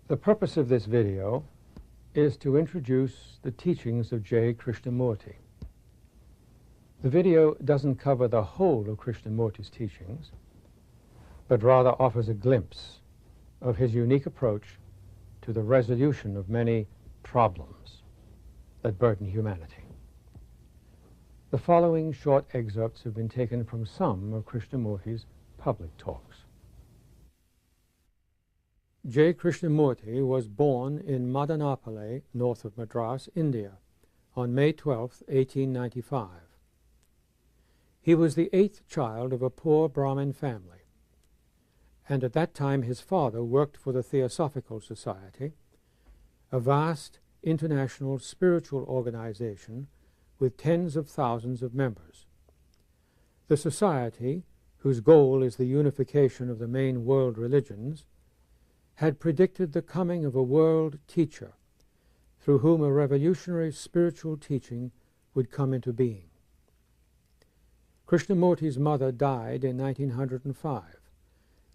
The purpose of this video is to introduce the teachings of J. Krishnamurti. The video doesn't cover the whole of Krishnamurti's teachings, but rather offers a glimpse of his unique approach to the resolution of many problems that burden humanity. The following short excerpts have been taken from some of Krishnamurti's public talks. J. Krishnamurti was born in Madanapalli, north of Madras, India, on May 12, 1895. He was the eighth child of a poor Brahmin family, and at that time his father worked for the Theosophical Society, a vast international spiritual organization with tens of thousands of members. The society, whose goal is the unification of the main world religions, had predicted the coming of a world teacher through whom a revolutionary spiritual teaching would come into being. Krishnamurti's mother died in 1905,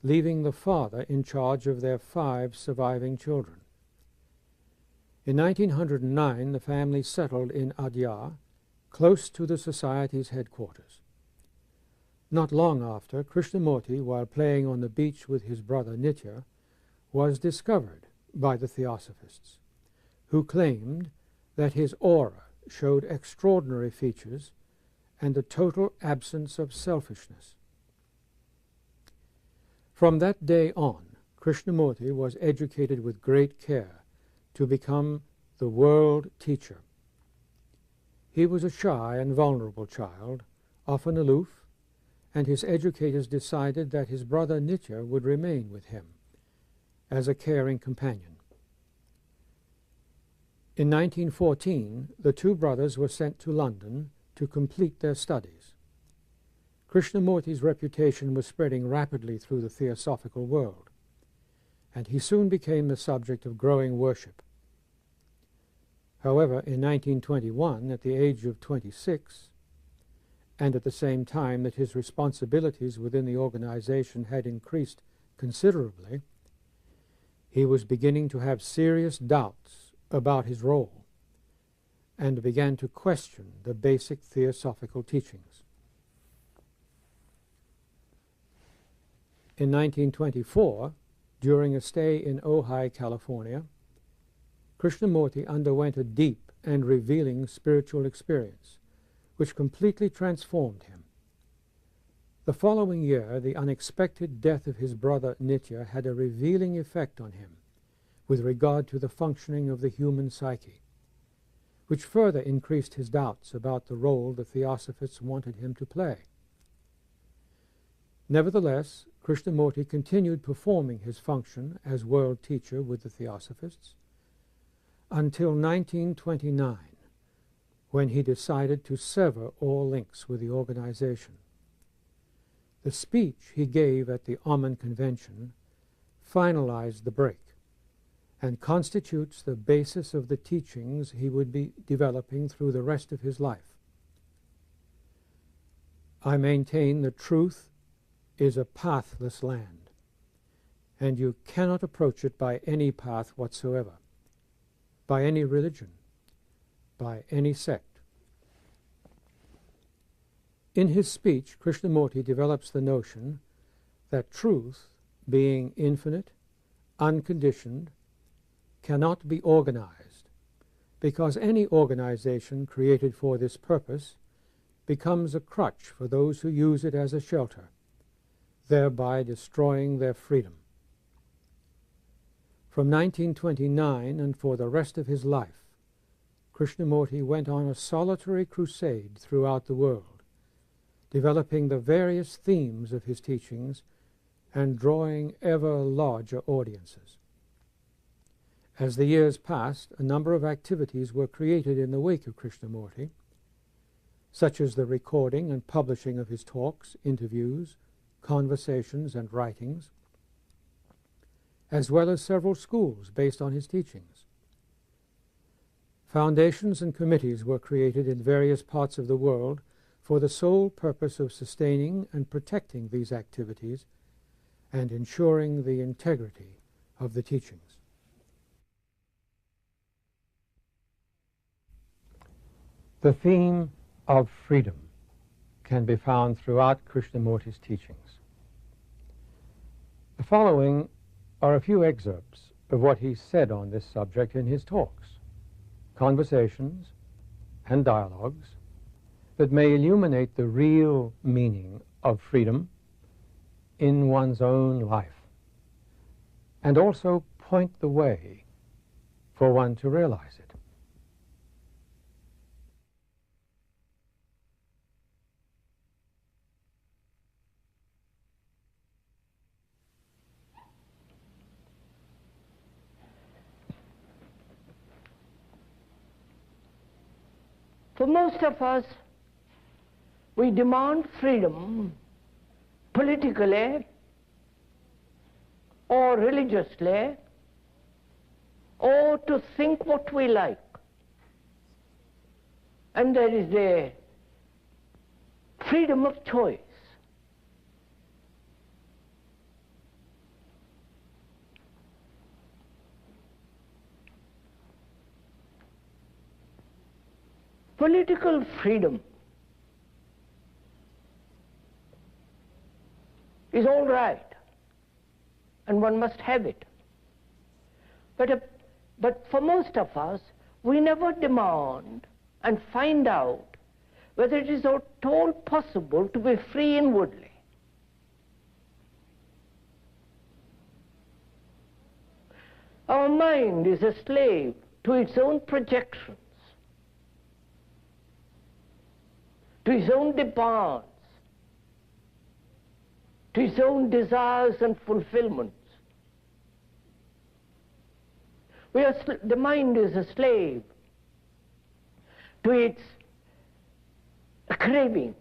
leaving the father in charge of their 5 surviving children. In 1909, the family settled in Adyar, close to the Society's headquarters. Not long after, Krishnamurti, while playing on the beach with his brother Nitya, was discovered by the Theosophists, who claimed that his aura showed extraordinary features and a total absence of selfishness. From that day on, Krishnamurti was educated with great care to become the world teacher. He was a shy and vulnerable child, often aloof, and his educators decided that his brother Nitya would remain with him as a caring companion. In 1914, the 2 brothers were sent to London to complete their studies. Krishnamurti's reputation was spreading rapidly through the theosophical world, and he soon became the subject of growing worship. However, in 1921, at the age of 26, and at the same time that his responsibilities within the organization had increased considerably, he was beginning to have serious doubts about his role and began to question the basic theosophical teachings. In 1924, during a stay in Ojai, California, Krishnamurti underwent a deep and revealing spiritual experience, which completely transformed him. The following year, the unexpected death of his brother Nitya had a revealing effect on him with regard to the functioning of the human psyche, which further increased his doubts about the role the Theosophists wanted him to play. Nevertheless, Krishnamurti continued performing his function as world teacher with the Theosophists until 1929, when he decided to sever all links with the organization. The speech he gave at the Aman Convention finalized the break and constitutes the basis of the teachings he would be developing through the rest of his life. I maintain that truth is a pathless land, and you cannot approach it by any path whatsoever, by any religion, by any sect. In his speech, Krishnamurti develops the notion that truth, being infinite, unconditioned, cannot be organized, because any organization created for this purpose becomes a crutch for those who use it as a shelter, thereby destroying their freedom. From 1929 and for the rest of his life, Krishnamurti went on a solitary crusade throughout the world, developing the various themes of his teachings and drawing ever larger audiences. As the years passed, a number of activities were created in the wake of Krishnamurti, such as the recording and publishing of his talks, interviews, conversations, and writings, as well as several schools based on his teachings. Foundations and committees were created in various parts of the world for the sole purpose of sustaining and protecting these activities and ensuring the integrity of the teachings. The theme of freedom can be found throughout Krishnamurti's teachings. The following are a few excerpts of what he said on this subject in his talks, conversations, and dialogues that may illuminate the real meaning of freedom in one's own life, and also point the way for one to realize it. For most of us, we demand freedom politically or religiously, or to think what we like. And there is the freedom of choice. Political freedom is all right, and one must have it. But for most of us, we never demand and find out whether it is at all possible to be free inwardly. Our mind is a slave to its own projections, to its own demands, to its own desires and fulfillments. The mind is a slave to its cravings,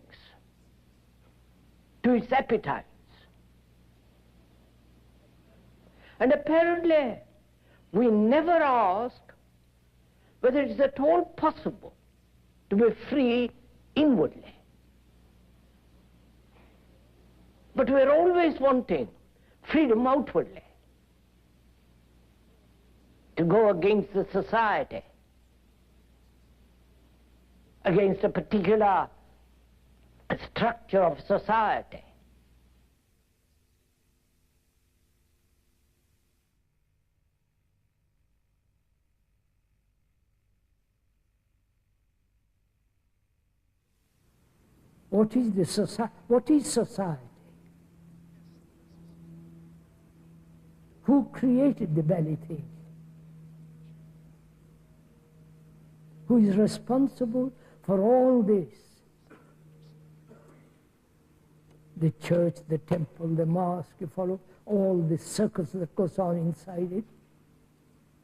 to its appetites. And apparently, we never ask whether it is at all possible to be free inwardly. But we're always wanting freedom outwardly, to go against the society, against a particular structure of society. What is the society? What is society? Who created the belly thing? Who is responsible for all this? The church, the temple, the mosque, you follow, all the circus that goes on inside it.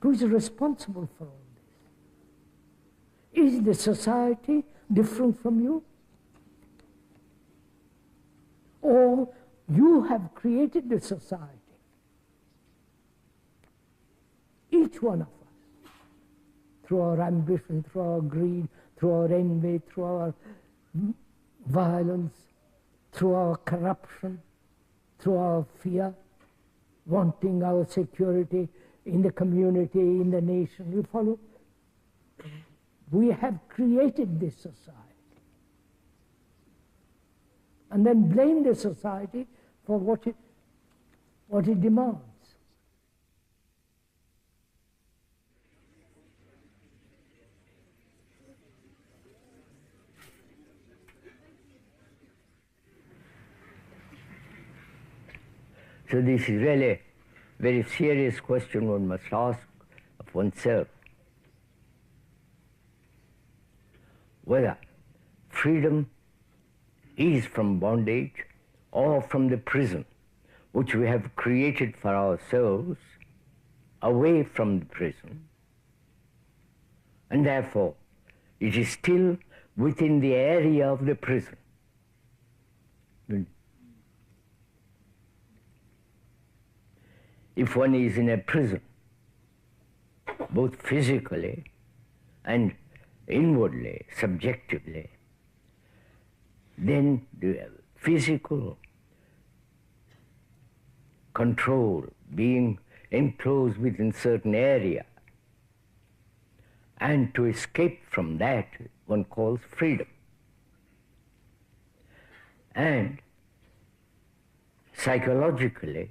Who is responsible for all this? Is the society different from you? Or you have created the society? Each one of us, through our ambition, through our greed, through our envy, through our violence, through our corruption, through our fear, wanting our security in the community, in the nation, you follow? We have created this society. And then blame the society for what it demands. So this is really a very serious question one must ask of oneself. Whether freedom is from bondage or from the prison which we have created for ourselves away from the prison, and therefore it is still within the area of the prison. If one is in a prison, both physically and inwardly, subjectively, then the physical control being enclosed within certain area, And to escape from that, one calls freedom. And psychologically,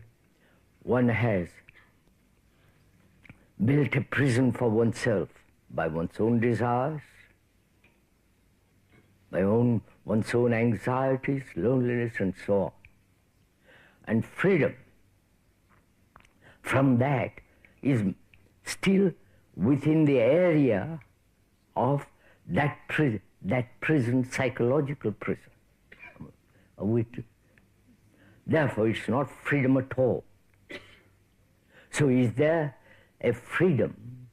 one has built a prison for oneself by one's own desires, by one's own anxieties, loneliness, and so on. And freedom from that is still within the area of that prison, psychological prison. Therefore, it's not freedom at all. So is there a freedom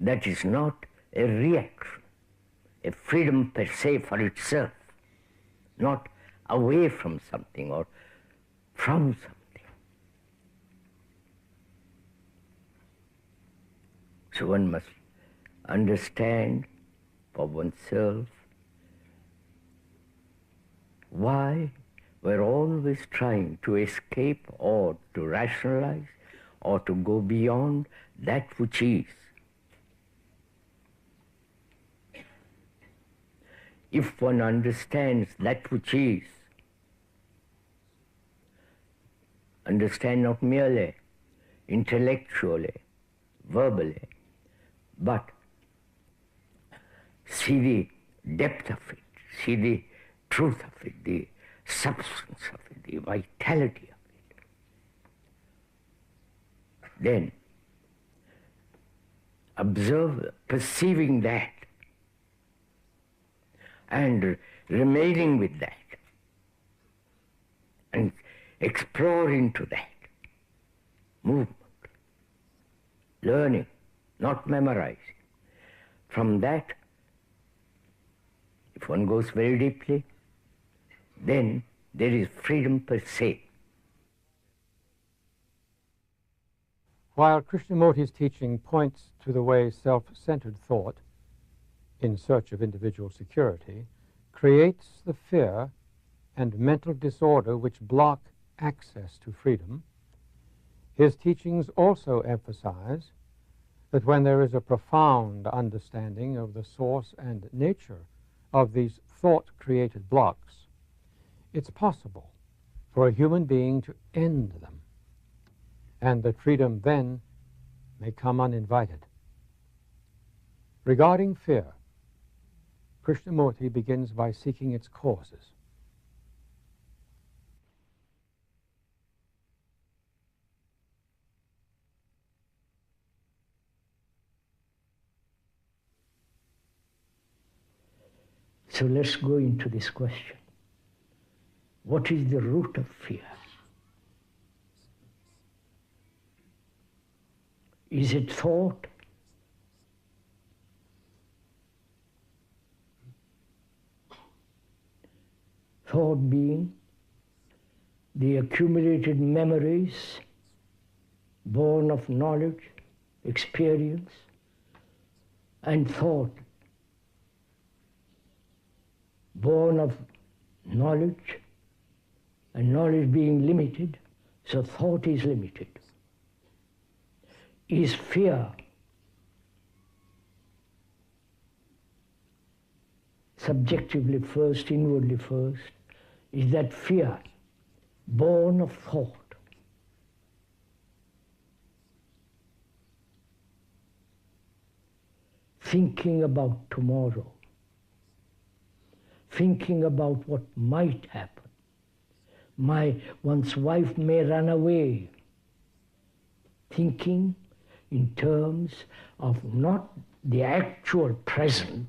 that is not a reaction, a freedom per se for itself, not away from something or from something? So one must understand for oneself why we're always trying to escape or to rationalize or to go beyond that which is. If one understands that which is, understand not merely intellectually, verbally, but see the depth of it, see the truth of it, the substance of it, the vitality of it, then observe, perceiving that and remaining with that and explore into that movement, learning, not memorizing. From that, if one goes very deeply, then there is freedom per se. While Krishnamurti's teaching points to the way self-centered thought, in search of individual security, creates the fear and mental disorder which block access to freedom, his teachings also emphasize that when there is a profound understanding of the source and nature of these thought-created blocks, it's possible for a human being to end them, and that freedom then may come uninvited. Regarding fear, Krishnamurti begins by seeking its causes. So let's go into this question. What is the root of fear? Is it thought? Thought being the accumulated memories born of knowledge, experience, and thought born of knowledge, and knowledge being limited, so thought is limited. Is fear subjectively first, inwardly first? Is that fear born of thought? Thinking about tomorrow, thinking about what might happen. One's wife may run away. Thinking in terms of not the actual present,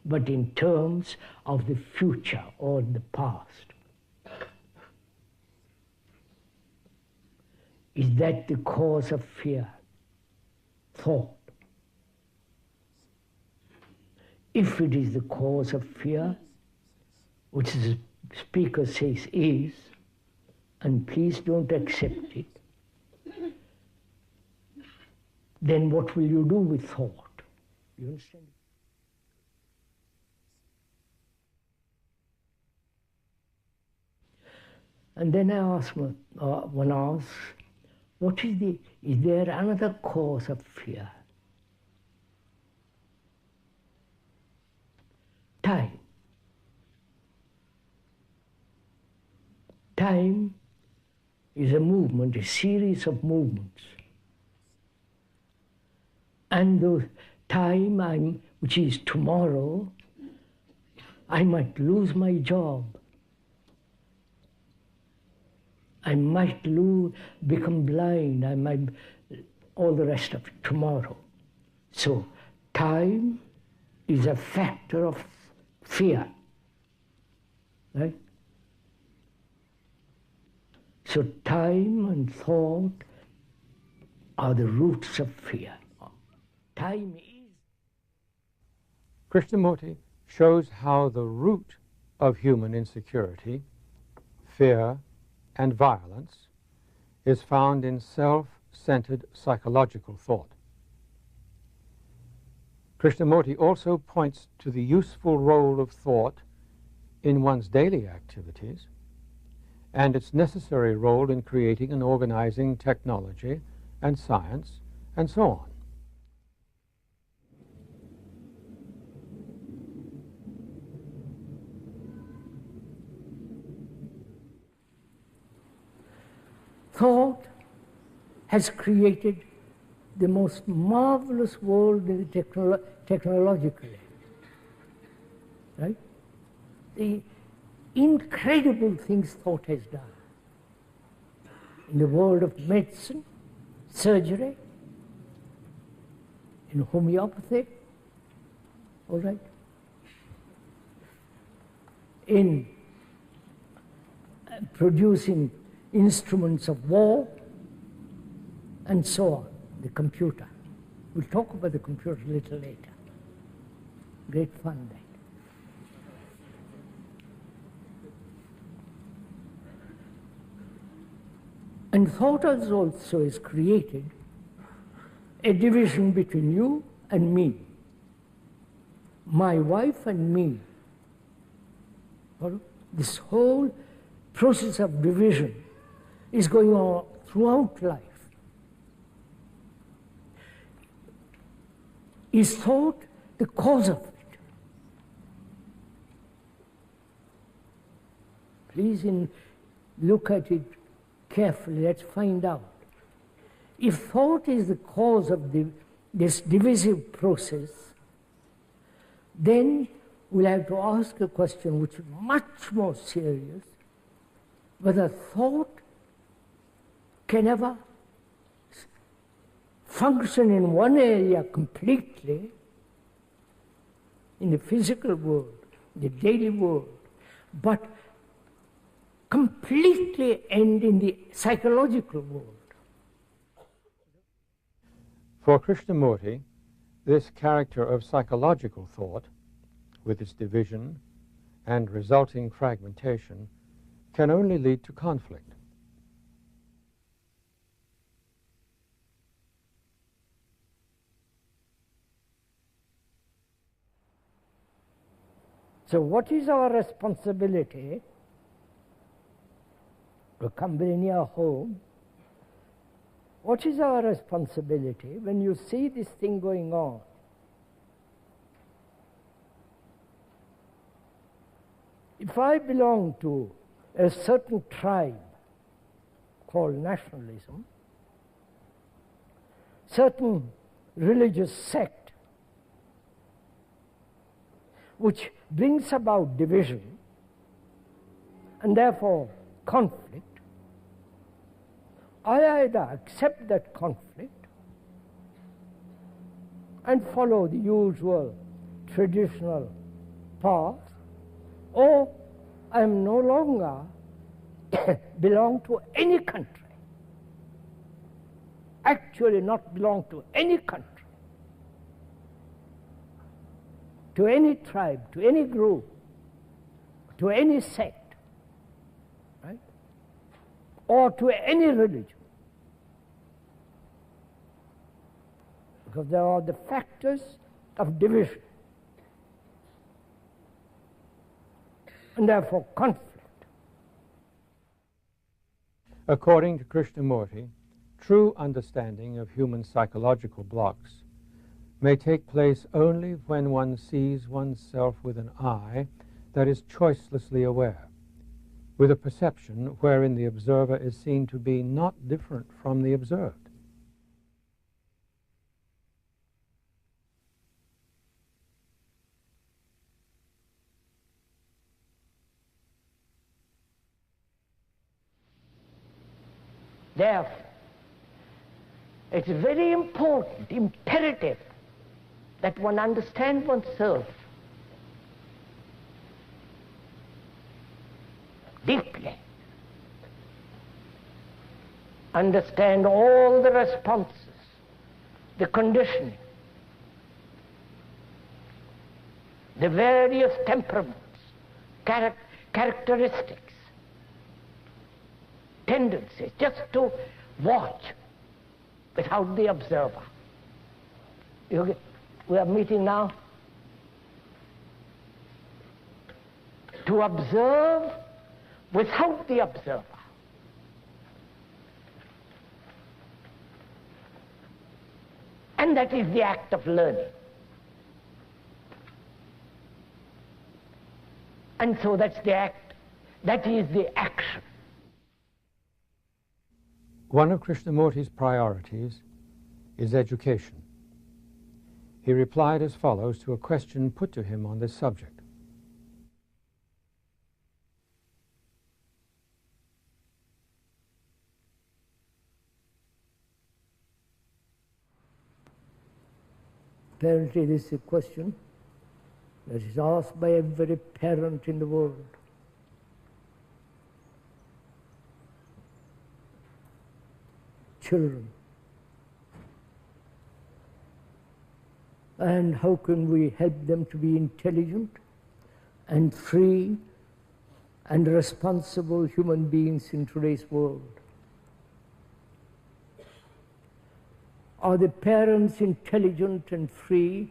but in terms of the future or the past. Is that the cause of fear? Thought. If it is the cause of fear, which the speaker says is, and please don't accept it, then what will you do with thought? You understand? And then one asks, is there another cause of fear? time. Time is a movement, a series of movements. And the time which is tomorrow, I might lose my job. I might become blind. I might, all the rest of it tomorrow. So time is a factor of fear, right? So time and thought are the roots of fear. Time is. Krishnamurti shows how the root of human insecurity, fear, and violence is found in self-centered psychological thought. Krishnamurti also points to the useful role of thought in one's daily activities and its necessary role in creating and organizing technology and science and so on. Thought has created the most marvelous world technologically, right? The incredible things thought has done in the world of medicine, surgery, in homeopathy, all right, in producing instruments of war, and so on, the computer. We'll talk about the computer a little later. Great fun, that. And thought also has created a division between you and me, my wife and me. This whole process of division is going on throughout life. Is thought the cause of it? Please look at it carefully, let's find out. If thought is the cause of this divisive process, then we'll have to ask a question which is much more serious, whether thought can ever function in one area completely, in the physical world, the daily world, but completely end in the psychological world. For Krishnamurti, this character of psychological thought, with its division and resulting fragmentation, can only lead to conflict. So what is our responsibility to come very near home? What is our responsibility when you see this thing going on? If I belong to a certain tribe called nationalism, certain religious sect, which brings about division and therefore conflict, I either accept that conflict and follow the usual traditional path, or I am no longer belong to any country, actually not belong to any country, to any tribe, to any group, to any sect, right? Or to any religion. Because there are the factors of division, and therefore conflict. According to Krishnamurti, true understanding of human psychological blocks may take place only when one sees oneself with an eye that is choicelessly aware, with a perception wherein the observer is seen to be not different from the observed. Therefore, it's very important, imperative, that one understand oneself deeply, understand all the responses, the conditioning, the various temperaments, characteristics, tendencies, just to watch without the observer. We are meeting now to observe without the observer. And that is the act of learning. And so that's the act, that is the action. One of Krishnamurti's priorities is education. He replied as follows to a question put to him on this subject. Apparently this is a question that is asked by every parent in the world. Children. And how can we help them to be intelligent and free and responsible human beings in today's world? Are the parents intelligent and free?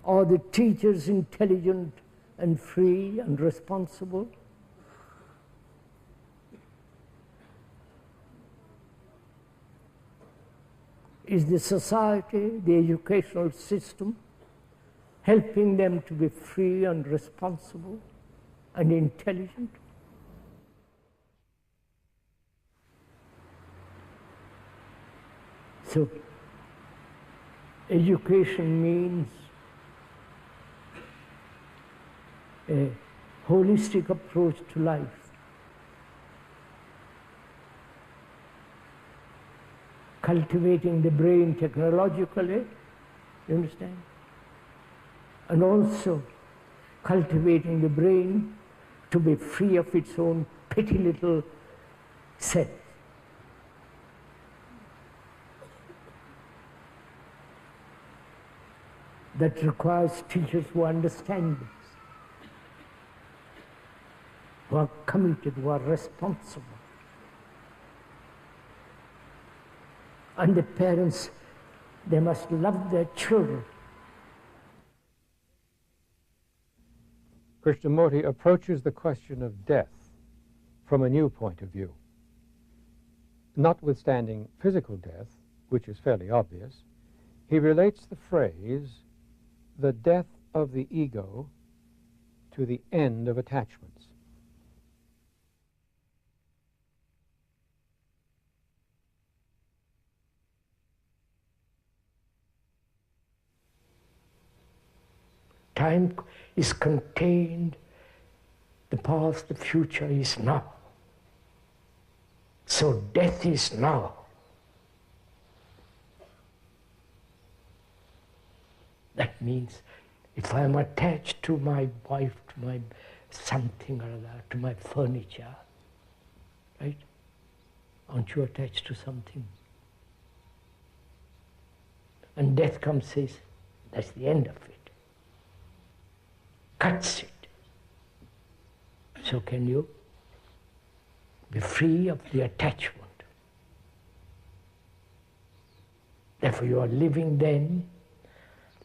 Are the teachers intelligent and free and responsible? Is the society, the educational system, helping them to be free and responsible and intelligent? So, education means a holistic approach to life. Cultivating the brain technologically, you understand? And also cultivating the brain to be free of its own petty little self. That requires teachers who understand this, who are committed, who are responsible. And the parents, they must love their children. Krishnamurti approaches the question of death from a new point of view. Notwithstanding physical death, which is fairly obvious, he relates the phrase, the death of the ego, to the end of attachments. Time is contained, the past, the future is now. So death is now. That means if I am attached to my wife, to my something or other, to my furniture, right? Aren't you attached to something? And death comes, says, that's the end of it. Cuts it. So can you be free of the attachment? Therefore you are living then,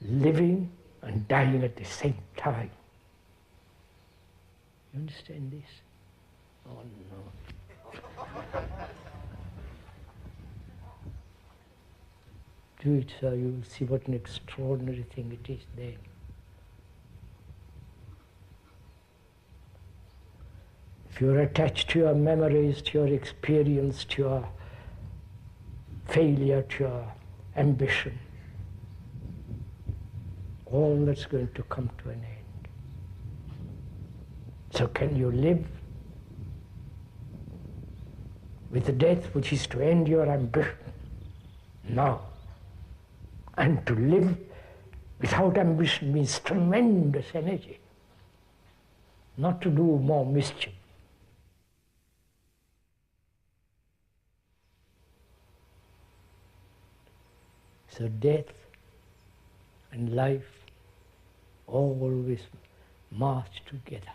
living and dying at the same time. You understand this? Oh no. Do it, so you will see what an extraordinary thing it is then. If you're attached to your memories, to your experience, to your failure, to your ambition, all that's going to come to an end. So can you live with the death which is to end your ambition now? And to live without ambition means tremendous energy, not to do more mischief. So death and life always march together.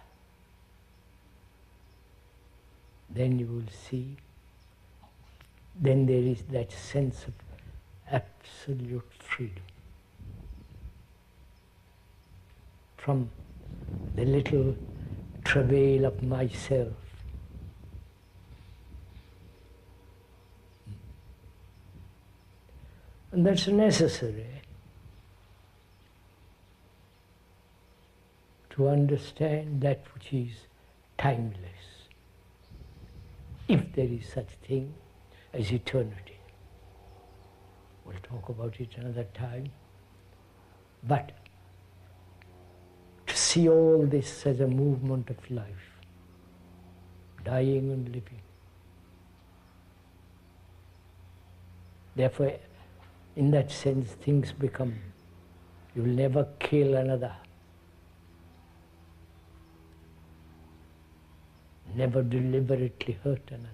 Then you will see, then there is that sense of absolute freedom from the little travail of myself. And that's necessary to understand that which is timeless, if there is such thing as eternity. We'll talk about it another time. But to see all this as a movement of life, dying and living. Therefore, in that sense, things become, you'll never kill another. Never deliberately hurt another.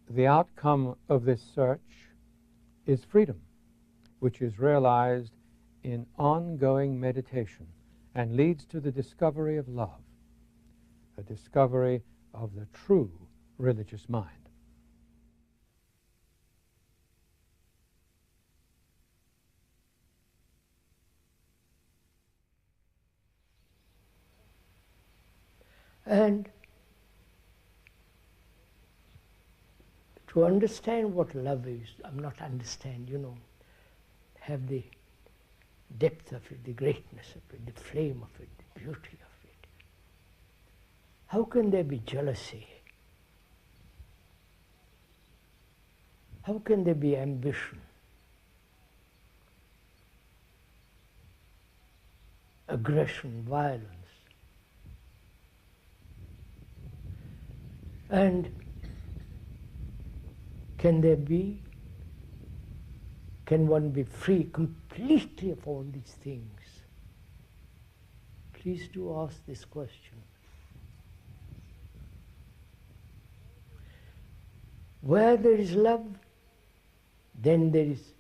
The outcome of this search is freedom, which is realized in ongoing meditation and leads to the discovery of love, the discovery of the true religious mind. And to understand what love is, not understand, have the depth of it, the greatness of it, the flame of it, the beauty of it. How can there be jealousy? How can there be ambition? Aggression, violence? And can one be free completely of all these things? Please do ask this question. Where there is love, then there is,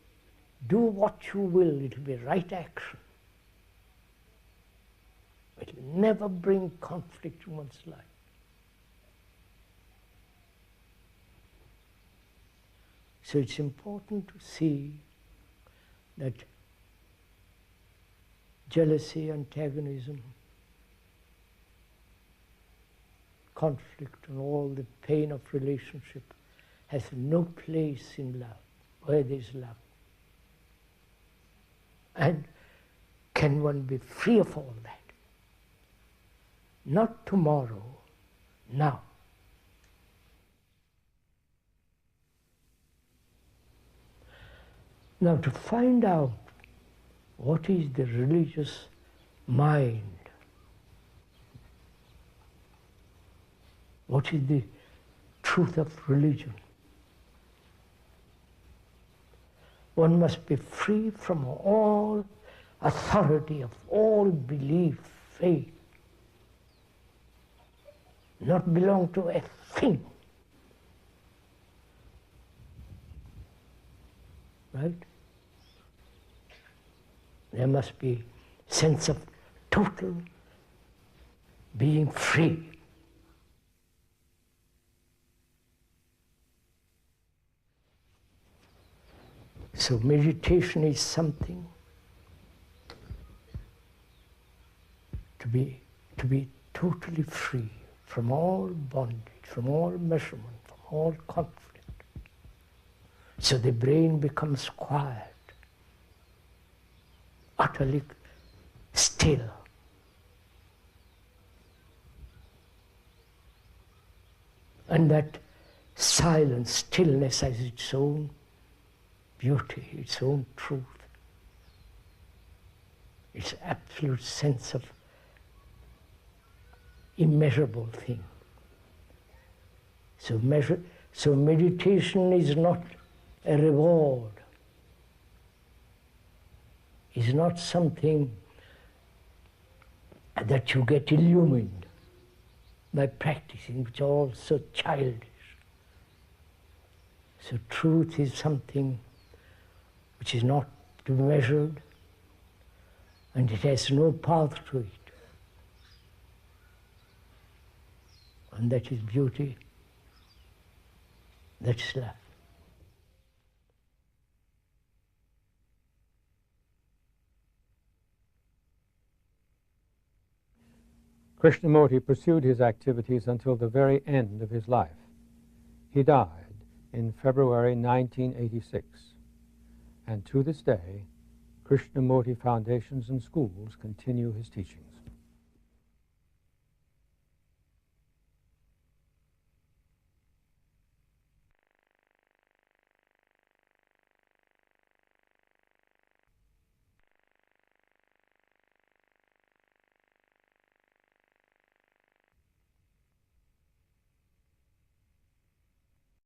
do what you will, it will be right action. It will never bring conflict to one's life. So it's important to see that jealousy, antagonism, conflict, and all the pain of relationship has no place in love, where there is love. And can one be free of all that? Not tomorrow, now. Now, to find out what is the religious mind, what is the truth of religion, one must be free from all authority of all belief, faith, not belong to a thing. Right? There must be sense of total being free. So meditation is something to be totally free from all bondage, from all measurement, from all conflict. So the brain becomes quiet, utterly still. And that silent stillness has its own beauty, its own truth, its absolute sense of immeasurable thing. So meditation is not a reward, is not something that you get illumined by practicing, which are all so childish. So truth is something which is not to be measured, and it has no path to it. And that is beauty, that is love. Krishnamurti pursued his activities until the very end of his life. He died in February 1986, and to this day, Krishnamurti foundations and schools continue his teachings.